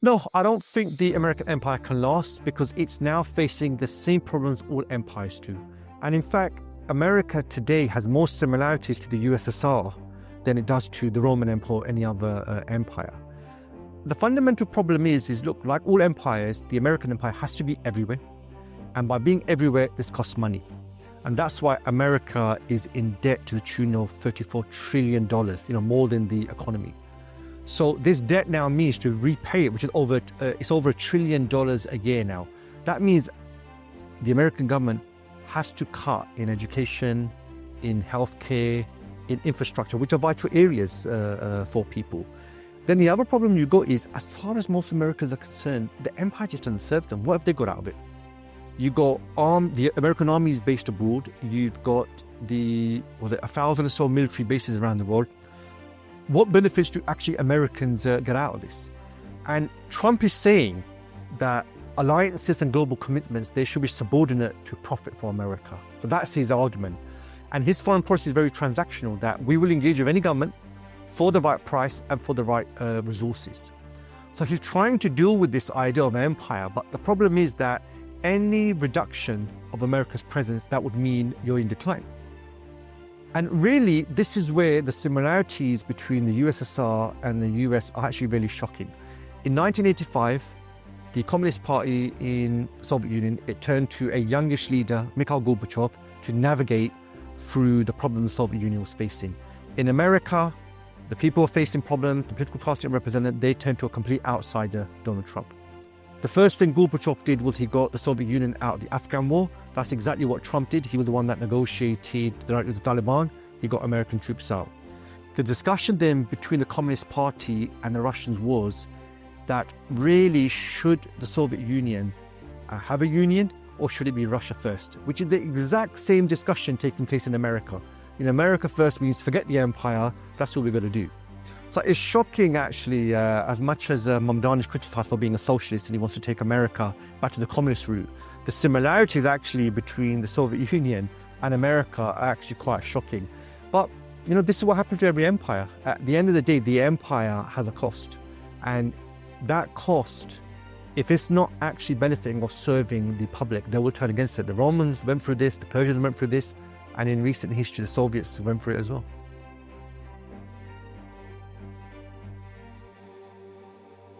No, I don't think the American empire can last because it's now facing the same problems all empires do. And in fact, America today has more similarities to the USSR than it does to the Roman Empire or any other empire. The fundamental problem is look, like all empires, the American empire has to be everywhere. And by being everywhere, this costs money. And that's why America is in debt to the tune of $34 trillion, more than the economy. So this debt now means to repay it, which is over $1 trillion a year now. That means the American government has to cut in education, in healthcare, in infrastructure, which are vital areas for people. Then the other problem you got is, as far as most Americans are concerned, the empire just doesn't serve them. What have they got out of it? You got the American army is based abroad. You've got 1,000 or so military bases around the world. What benefits do actually Americans get out of this? And Trump is saying that alliances and global commitments, they should be subordinate to profit for America. So that's his argument. And his foreign policy is very transactional, that we will engage with any government for the right price and for the right resources. So he's trying to deal with this idea of empire, but the problem is that any reduction of America's presence, that would mean you're in decline. And really, this is where the similarities between the USSR and the US are actually really shocking. In 1985, the Communist Party in Soviet Union, it turned to a youngish leader, Mikhail Gorbachev, to navigate through the problems the Soviet Union was facing. In America, the people were facing problems, the political class it represented, they turned to a complete outsider, Donald Trump. The first thing Gorbachev did was he got the Soviet Union out of the Afghan war. That's exactly what Trump did. He was the one that negotiated with the Taliban. He got American troops out. The discussion then between the Communist Party and the Russians was that really, should the Soviet Union have a union, or should it be Russia first? Which is the exact same discussion taking place in America. In America first means forget the empire, that's what we're going to do. So it's shocking, actually, as much as Mamdani is criticized for being a socialist and he wants to take America back to the communist route, the similarities actually between the Soviet Union and America are actually quite shocking. But, this is what happens to every empire. At the end of the day, the empire has a cost. And that cost, if it's not actually benefiting or serving the public, they will turn against it. The Romans went through this, the Persians went through this, and in recent history, the Soviets went through it as well.